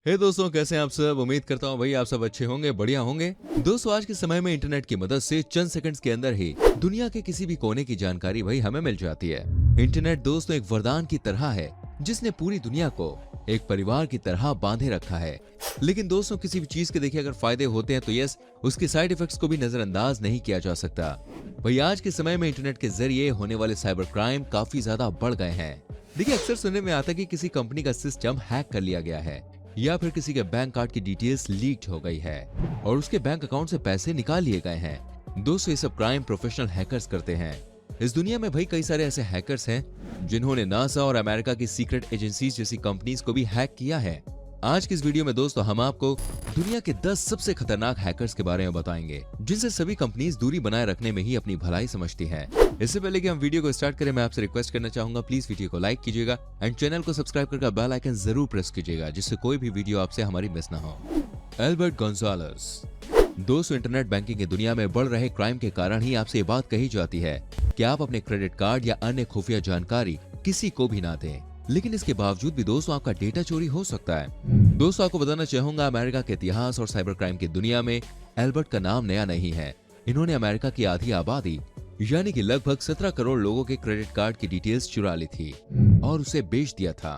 हे दोस्तों, कैसे हैं आप सब। उम्मीद करता हूँ भाई आप सब अच्छे होंगे, बढ़िया होंगे। दोस्तों, आज के समय में इंटरनेट की मदद से चंद सेकंड्स के अंदर ही दुनिया के किसी भी कोने की जानकारी भाई हमें मिल जाती है। इंटरनेट दोस्तों एक वरदान की तरह है जिसने पूरी दुनिया को एक परिवार की तरह बांधे रखा है। लेकिन दोस्तों, किसी भी चीज के देखिए अगर फायदे होते हैं तो यस, उसके साइड इफेक्ट्स को भी नजरअंदाज नहीं किया जा सकता। भाई आज के समय में इंटरनेट के जरिए होने वाले साइबर क्राइम काफी ज्यादा बढ़ गए हैं। देखिए, अक्सर सुनने में आता है कि किसी कंपनी का सिस्टम हैक कर लिया गया है या फिर किसी के बैंक कार्ड की डिटेल्स लीक हो गई है और उसके बैंक अकाउंट से पैसे निकाल लिए गए हैं। दोस्तों, ये सब क्राइम प्रोफेशनल हैकर्स करते हैं। इस दुनिया में भाई कई सारे ऐसे हैकर्स हैं जिन्होंने नासा और अमेरिका की सीक्रेट एजेंसीज जैसी कंपनीज को भी हैक किया है। आज की इस वीडियो में दोस्तों हम आपको दुनिया के 10 सबसे खतरनाक हैकर्स के बारे में बताएंगे जिनसे सभी कंपनीज दूरी बनाए रखने में ही अपनी भलाई समझती हैं। इससे पहले कि हम वीडियो को स्टार्ट करें, मैं आपसे रिक्वेस्ट करना चाहूंगा, प्लीज वीडियो को लाइक कीजिएगा एंड चैनल को सब्सक्राइब करके बेल आइकन जरूर प्रेस कीजिएगा जिससे कोई भी वीडियो आपसे हमारी मिस ना हो। Albert Gonzales. दोस्तों, इंटरनेट बैंकिंग की दुनिया में बढ़ रहे क्राइम के कारण ही आपसे ये बात कही जाती है कि आप अपने क्रेडिट कार्ड या अन्य खुफिया जानकारी किसी को भी ना दें। लेकिन इसके बावजूद भी दोस्तों आपका डेटा चोरी हो सकता है। दोस्तों, आपको बताना चाहूंगा, अमेरिका के इतिहास और साइबर क्राइम की दुनिया में एल्बर्ट का नाम नया नहीं है। इन्होंने अमेरिका की आधी आबादी यानी कि लगभग 17 करोड़ लोगों के क्रेडिट कार्ड की डिटेल्स चुरा ली थी और उसे बेच दिया था।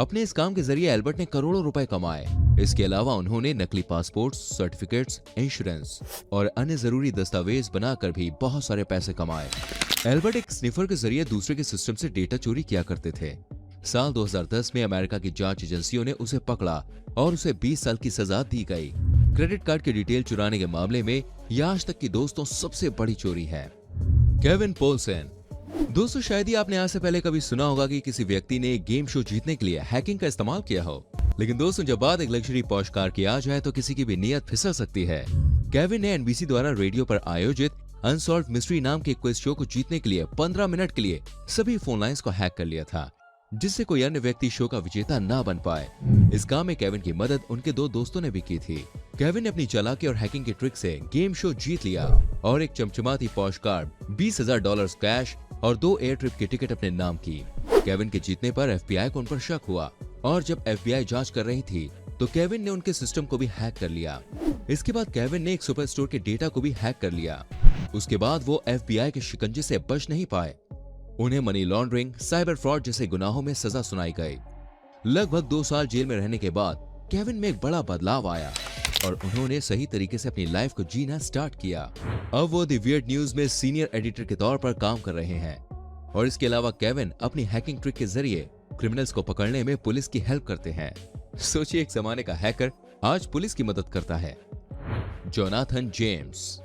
अपने इस काम के जरिए एल्बर्ट ने करोड़ों रुपए कमाए। इसके अलावा उन्होंने नकली पासपोर्ट, सर्टिफिकेट्स, इंश्योरेंस और अन्य जरूरी दस्तावेज बनाकर भी बहुत सारे पैसे कमाए। एल्बर्ट एक स्निफर के जरिए दूसरे के सिस्टम से डेटा चोरी किया करते थे। साल 2010 में अमेरिका की जांच एजेंसियों ने उसे पकड़ा और उसे 20 साल की सजा दी गई। क्रेडिट कार्ड की डिटेल चुराने के मामले में यह आज तक की दोस्तों सबसे बड़ी चोरी है। केविन पोलसन। दोस्तों, शायद ही आपने आज से पहले कभी सुना होगा कि किसी व्यक्ति ने एक गेम शो जीतने के लिए हैकिंग का इस्तेमाल किया हो। लेकिन दोस्तों, जब बात एक लग्जरी पॉश कार की आ जाए तो किसी की भी नीयत फिसल सकती है। केविन ने एनबीसी द्वारा रेडियो पर आयोजित अनसॉल्व्ड मिस्ट्री नाम के क्विज शो को जीतने के लिए 15 मिनट के लिए सभी फोन लाइंस को हैक कर लिया था जिससे कोई अन्य व्यक्ति शो का विजेता ना बन पाए। इस काम में केविन की मदद उनके 2 दोस्तों ने भी की थी। केविन ने अपनी चालाकी और हैकिंग की ट्रिक से गेम शो जीत लिया और एक चमचमाती पॉश कार, $20,000 कैश और 2 एयर ट्रिप की टिकट अपने नाम की। केविन के जीतने पर एफबीआई को उन पर शक हुआ और जब एफबीआई जांच कर रही थी तो केविन ने उनके सिस्टम को भी हैक कर लिया। इसके बाद केविन ने एक सुपर स्टोर के डेटा को भी हैक कर लिया। उसके बाद वो एफबीआई के शिकंजे से बच नहीं पाए। उन्हें मनी लॉन्ड्रिंग, साइबर फ्रॉड जैसे गुनाहों में सजा सुनाई गई। लगभग 2 साल जेल में रहने के बाद केविन में एक बड़ा बदलाव आया और उन्होंने सही तरीके से अपनी लाइफ को जीना स्टार्ट किया। अब वो द वियर्ड न्यूज में सीनियर एडिटर के तौर पर काम कर रहे हैं और इसके अलावा केविन अपनी हैकिंग ट्रिक के जरिए क्रिमिनल्स को पकड़ने में पुलिस की हेल्प करते हैं। सोचिए, एक जमाने का हैकर आज पुलिस की मदद करता है। Jonathan James.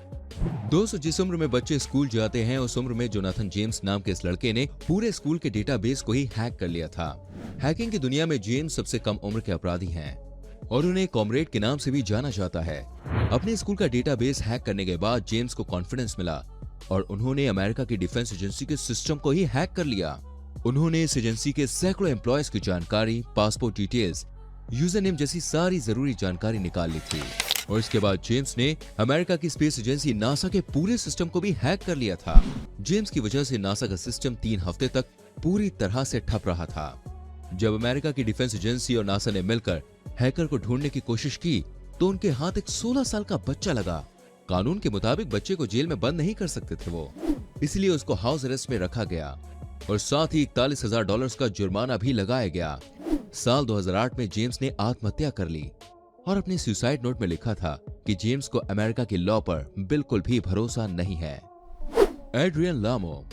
दोस्तों, जिस उम्र में बच्चे स्कूल जाते हैं उस उम्र में जोनाथन जेम्स नाम के इस लड़के ने पूरे स्कूल के डेटाबेस को ही हैक कर लिया था। हैकिंग की दुनिया में जेम्स सबसे कम उम्र के अपराधी हैं और उन्हें कॉमरेड के नाम से भी जाना जाता है। अपने स्कूल का डेटाबेस हैक करने के बाद जेम्स को कॉन्फिडेंस मिला और उन्होंने अमेरिका की डिफेंस एजेंसी के सिस्टम को ही हैक कर लिया। उन्होंने इस एजेंसी के सैकड़ों एम्प्लॉयज की जानकारी, पासपोर्ट डिटेल्स, यूजर नेम जैसी सारी जरूरी जानकारी निकाल ली थी और इसके बाद जेम्स ने अमेरिका की स्पेस एजेंसी नासा के पूरे सिस्टम को भी हैक कर लिया था। जेम्स की वजह से नासा का सिस्टम 3 हफ्ते तक पूरी तरह से ठप रहा था। जब अमेरिका की डिफेंस एजेंसी और नासा ने मिलकर हैकर को ढूंढने की कोशिश की तो उनके हाथ एक 16 साल का बच्चा लगा। कानून के मुताबिक बच्चे को जेल में बंद नहीं कर सकते थे वो, इसलिए उसको हाउस अरेस्ट में रखा गया और साथ ही $41,000 का जुर्माना भी लगाया गया। साल 2008 में जेम्स ने आत्महत्या कर ली और अपने सुसाइड नोट में लिखा था कि जेम्स को अमेरिका की लॉ पर बिल्कुल भी भरोसा नहीं है। एड्रियन लामो।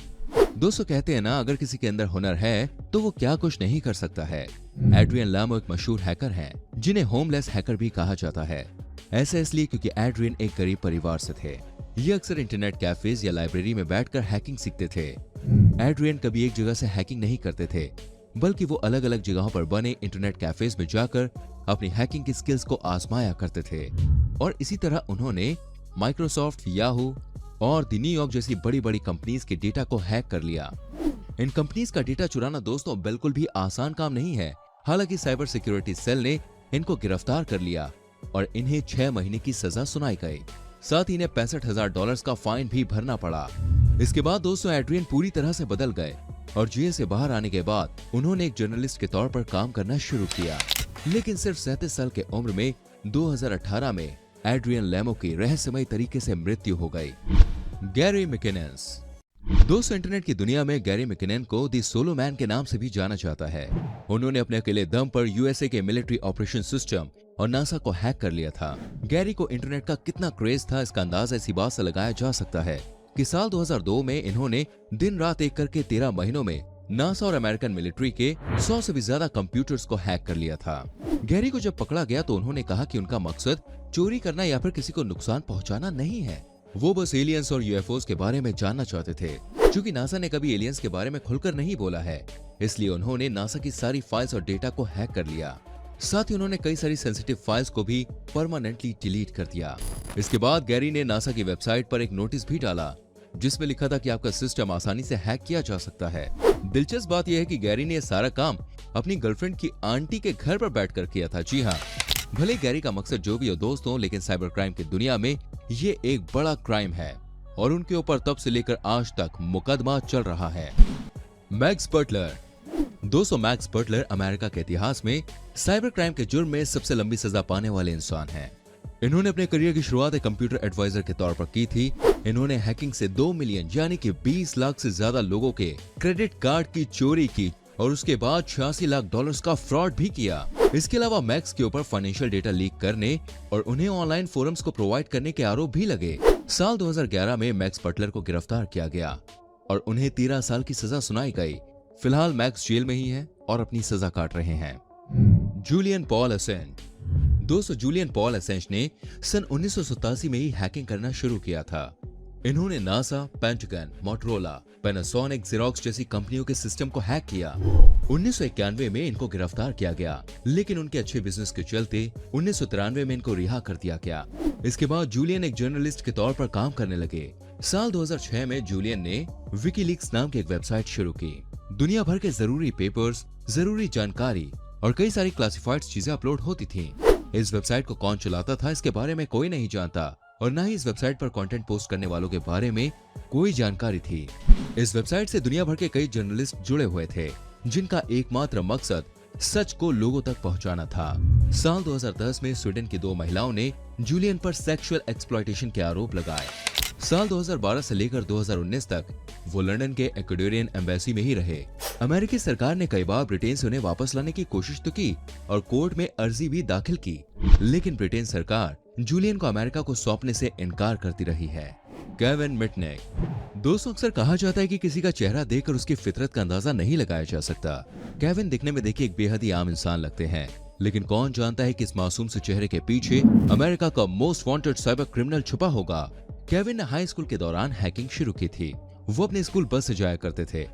दोस्तों, कहते हैं ना, अगर किसी के अंदर हुनर है तो वो क्या कुछ नहीं कर सकता है। एड्रियन लामो एक मशहूर हैकर हैं जिन्हें होमलेस हैकर भी कहा जाता है। ऐसा इसलिए क्योंकि एड्रियन एक गरीब परिवार से थे। ये अक्सर इंटरनेट कैफेज या लाइब्रेरी में बैठकर हैकिंग सीखते थे। एड्रियन कभी एक जगह से हैकिंग नहीं करते थे बल्कि वो अलग अलग जगहों पर बने इंटरनेट कैफेज में जाकर अपनी हैकिंग की स्किल्स को आजमाया करते थे और इसी तरह उन्होंने माइक्रोसॉफ्ट, याहू और द न्यूयॉर्क जैसी बड़ी बड़ी कंपनीज के डेटा को हैक कर लिया। इन कंपनीज का डेटा चुराना दोस्तों बिल्कुल भी आसान काम नहीं है। हालांकि साइबर सिक्योरिटी सेल ने इनको गिरफ्तार कर लिया और इन्हें 6 महीने की सजा सुनाई गई। साथ ही इन्हें $65,000 का फाइन भी भरना पड़ा। इसके बाद दोस्तों एड्रियन पूरी तरह से बदल गए और जेल से बाहर आने के बाद उन्होंने एक जर्नलिस्ट के तौर पर काम करना शुरू किया। लेकिन सिर्फ 37 साल के उम्र में 2018 में एड्रियन लेमो की रहस्यमय तरीके से मृत्यु हो गई। गैरी मैकिनेंस। दोस्तों, इंटरनेट की दुनिया में गैरी मैकिनेन को दी सोलो मैन के नाम से भी जाना जाता है। उन्होंने अपने अकेले दम पर यूएसए के मिलिट्री ऑपरेशन सिस्टम और नासा को हैक कर लिया था। गैरी को इंटरनेट का कितना क्रेज था, इसका अंदाजा इसी बात से लगाया जा सकता है कि साल 2002 में इन्होंने दिन रात एक करके 13 महीनों में नासा और अमेरिकन मिलिट्री के 100 से भी ज्यादा कंप्यूटर्स को हैक कर लिया था। गैरी को जब पकड़ा गया तो उन्होंने कहा कि उनका मकसद चोरी करना या फिर किसी को नुकसान पहुंचाना नहीं है। वो बस एलियंस और यूएफओस के बारे में जानना चाहते थे। क्योंकि नासा ने कभी एलियंस के बारे में खुलकर नहीं बोला है, इसलिए उन्होंने नासा की सारी फाइल्स और डेटा को हैक कर लिया। साथ ही उन्होंने कई सारी सेंसिटिव फाइल्स को भी परमानेंटली डिलीट कर दिया। इसके बाद गैरी ने नासा की वेबसाइट पर एक नोटिस भी डाला जिसमें लिखा था कि आपका सिस्टम आसानी से हैक किया जा सकता है। दिलचस्प बात यह है कि गैरी ने सारा काम अपनी गर्लफ्रेंड की आंटी के घर पर बैठकर किया था। जी हाँ, भले गैरी का मकसद जो भी हो दोस्तों, लेकिन साइबर क्राइम की दुनिया में ये एक बड़ा क्राइम है और उनके ऊपर तब से लेकर आज तक मुकदमा चल रहा है। Max Butler. दोस्तों, मैक्स बटलर अमेरिका के इतिहास में साइबर क्राइम के जुर्म में सबसे लंबी सजा पाने वाले इंसान हैं। इन्होंने अपने करियर की शुरुआत एक कंप्यूटर एडवाइजर के तौर पर की थी। इन्होंने हैकिंग से 2 मिलियन यानी कि 20 लाख से ज्यादा लोगों के क्रेडिट कार्ड की चोरी की और उसके बाद $86 लाख का फ्रॉड भी किया। इसके अलावा मैक्स के ऊपर फाइनेंशियल डेटा लीक करने और उन्हें ऑनलाइन फोरम्स को प्रोवाइड करने के आरोप भी लगे। साल 2011 में मैक्स बटलर को गिरफ्तार किया गया और उन्हें 13 साल की सजा सुनाई गई। फिलहाल मैक्स जेल में ही है और अपनी सजा काट रहे हैं। Julian Paul Assange. दोस्तों, जूलियन पॉल असेंज ने सन 1987 में ही हैकिंग करना शुरू किया था। इन्होंने NASA, pentagon, Motorola, Panasonic, xerox जैसी कंपनियों के सिस्टम को हैक किया। 1991 में इनको गिरफ्तार किया गया, लेकिन उनके अच्छे बिजनेस के चलते 1993 में इनको रिहा कर दिया गया। इसके बाद जूलियन एक जर्नलिस्ट के तौर पर काम करने लगे। साल 2006 में जूलियन ने विकीलीक्स नाम की एक वेबसाइट शुरू की। दुनिया भर के जरूरी पेपर्स, जरूरी जानकारी और कई सारी क्लासिफाइड चीजें अपलोड होती थी। इस वेबसाइट को कौन चलाता था इसके बारे में कोई नहीं जानता और न ही इस वेबसाइट पर कंटेंट पोस्ट करने वालों के बारे में कोई जानकारी थी। इस वेबसाइट से दुनिया भर के कई जर्नलिस्ट जुड़े हुए थे जिनका एकमात्र मकसद सच को लोगों तक पहुंचाना था। साल 2010 में स्वीडन की 2 महिलाओं ने जूलियन पर सेक्सुअल एक्सप्लॉयटेशन के आरोप लगाए। साल 2012 से लेकर 2019 तक वो लंदन के इक्वाडोरियन एम्बेसी में ही रहे। अमेरिकी सरकार ने कई बार ब्रिटेन से उन्हें वापस लाने की कोशिश तो की और कोर्ट में अर्जी भी दाखिल की, लेकिन ब्रिटेन सरकार जूलियन को अमेरिका को सौंपने से इनकार करती रही है। Kevin Mitnick. दोस्तों, अक्सर कहा जाता है कि किसी का चेहरा देखकर उसकी फितरत का अंदाजा नहीं लगाया जा सकता। केविन दिखने में देखिए एक बेहद ही आम इंसान लगते हैं, लेकिन कौन जानता है कि इस मासूम से चेहरे के पीछे अमेरिका का मोस्ट वांटेड साइबर क्रिमिनल छुपा होगा। केविन ने हाई स्कूल के दौरान हैकिंग शुरू की थी। वो अपने स्कूल बस से जाया करते थे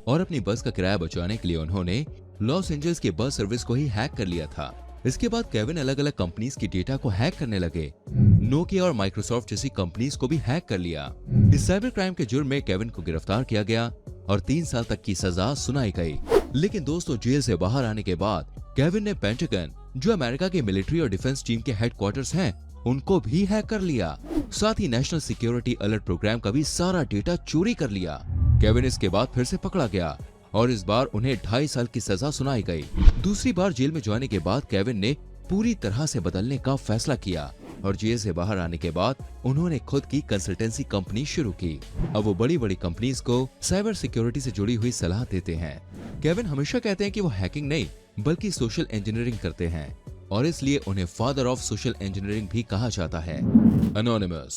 और अपनी बस का किराया बचाने के लिए उन्होंने लॉस एंजल्स की बस सर्विस को ही हैक कर लिया था। इसके बाद केविन अलग अलग कंपनीज की डेटा को हैक करने लगे। नोकिया और माइक्रोसॉफ्ट जैसी कंपनीज को भी हैक कर लिया। इस साइबर क्राइम के जुर्म में केविन को गिरफ्तार किया गया और 3 साल तक की सजा सुनाई गई। लेकिन दोस्तों, जेल से बाहर आने के बाद केविन ने पेंटागन, जो अमेरिका के मिलिट्री और डिफेंस टीम के हेडक्वार्टर्स हैं, उनको भी हैक कर लिया। साथ ही नेशनल सिक्योरिटी अलर्ट प्रोग्राम का भी सारा डेटा चोरी कर लिया। केविन इसके बाद फिर से पकड़ा गया और इस बार उन्हें 2.5 साल की सजा सुनाई गई। दूसरी बार जेल में जाने के बाद केविन ने पूरी तरह से बदलने का फैसला किया और जेल से बाहर आने के बाद उन्होंने खुद की कंसल्टेंसी कंपनी शुरू की। अब वो बड़ी बड़ी कंपनीज को साइबर सिक्योरिटी से जुड़ी हुई सलाह देते हैं। केविन हमेशा कहते हैं कि वो हैकिंग नहीं बल्कि सोशल इंजीनियरिंग करते हैं और इसलिए उन्हें फादर ऑफ सोशल इंजीनियरिंग भी कहा जाता है। एनोनिमस।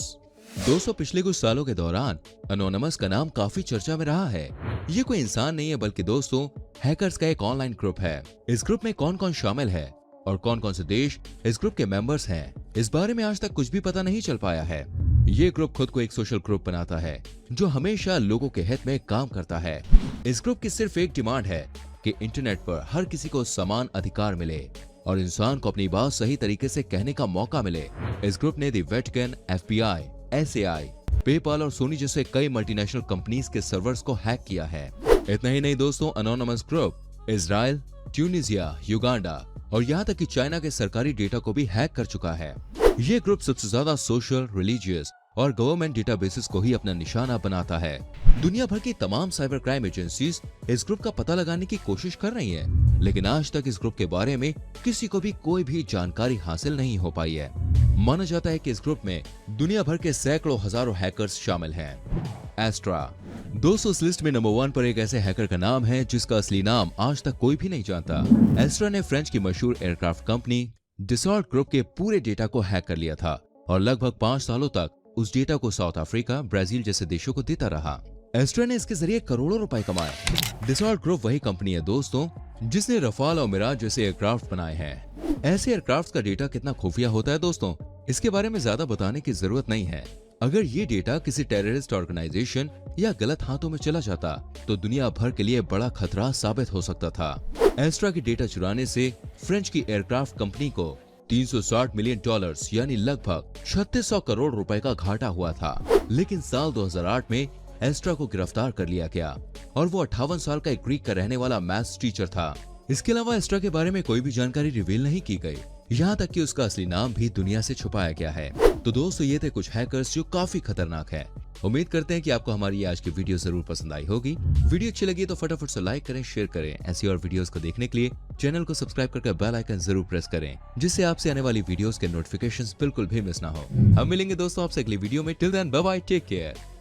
दोस्तों, पिछले कुछ सालों के दौरान एनोनिमस का नाम काफी चर्चा में रहा है। ये कोई इंसान नहीं है बल्कि दोस्तों हैकर्स का एक ऑनलाइन ग्रुप है। इस ग्रुप में कौन कौन शामिल है और कौन कौन से देश इस ग्रुप के मेंबर्स हैं, इस बारे में आज तक कुछ भी पता नहीं चल पाया है। ये ग्रुप खुद को एक सोशल ग्रुप बनाता है जो हमेशा लोगों के हित में काम करता है। इस ग्रुप की सिर्फ एक डिमांड है कि इंटरनेट पर हर किसी को समान अधिकार मिले और इंसान को अपनी बात सही तरीके से कहने का मौका मिले। इस ग्रुप ने the Vatican, FBI, SAI, PayPal और सोनी जैसे कई मल्टीनेशनल कंपनीज के सर्वर्स को हैक किया है। इतना ही नहीं दोस्तों, anonymous group Israel, Tunisia, Uganda और यहाँ तक कि चाइना के सरकारी डेटा को भी हैक कर चुका है। ये ग्रुप सबसे ज्यादा सोशल, रिलीजियस और गवर्नमेंट डेटाबेसेस को ही अपना निशाना बनाता है। दुनिया भर की तमाम साइबर क्राइम एजेंसीज इस ग्रुप का पता लगाने की कोशिश कर रही हैं, लेकिन आज तक इस ग्रुप के बारे में किसी को भी कोई भी जानकारी हासिल नहीं हो पाई है। माना जाता है कि इस ग्रुप में दुनिया भर के सैकड़ों हजारों हैकर्स शामिल हैं। एस्ट्रा दोस्तों, इस लिस्ट में नंबर 1 पर एक ऐसे हैकर का नाम है जिसका असली नाम आज तक कोई भी नहीं जानता। एस्ट्रा ने फ्रेंच की मशहूर एयरक्राफ्ट कंपनी डिसॉल्ट ग्रुप के पूरे डेटा को हैक कर लिया था और लगभग 5 सालों तक उस डेटा को साउथ अफ्रीका, ब्राजील जैसे देशों को देता रहा। एस्ट्रा ने इसके जरिए करोड़ों रुपए कमाए। डिसॉल्ट ग्रुप वही कंपनी है दोस्तों जिसने रफाल और मिराज जैसे एयरक्राफ्ट बनाए हैं। ऐसे एयरक्राफ्ट का डेटा कितना खुफिया होता है दोस्तों, इसके बारे में ज्यादा बताने की जरूरत नहीं है। अगर ये डेटा किसी टेररिस्ट ऑर्गेनाइजेशन या गलत हाथों में चला जाता तो दुनिया भर के लिए बड़ा खतरा साबित हो सकता था। एस्ट्रा की डेटा चुराने से फ्रेंच की एयरक्राफ्ट कंपनी को $360 मिलियन यानी लगभग 3600 करोड़ रुपए का घाटा हुआ था। लेकिन साल 2008 में एस्ट्रा को गिरफ्तार कर लिया गया और वो 58 साल का एक ग्रीक का रहने वाला मैथ्स टीचर था। इसके अलावा एस्ट्रा के बारे में कोई भी जानकारी रिवील नहीं की गई, यहाँ तक कि उसका असली नाम भी दुनिया से छुपाया गया है। तो दोस्तों, ये थे कुछ हैकर्स जो काफी खतरनाक हैं। उम्मीद करते हैं कि आपको हमारी ये आज की वीडियो जरूर पसंद आई होगी। वीडियो अच्छी लगी तो फटाफट से लाइक करें, शेयर करें। ऐसी और वीडियोस को देखने के लिए चैनल को सब्सक्राइब करके बेल आइकन जरूर प्रेस करें, जिससे आपसे आने वाली वीडियोस के नोटिफिकेशंस बिल्कुल भी मिस ना हो। हम मिलेंगे दोस्तों आपसे अगली वीडियो में। Till then bye bye, take care.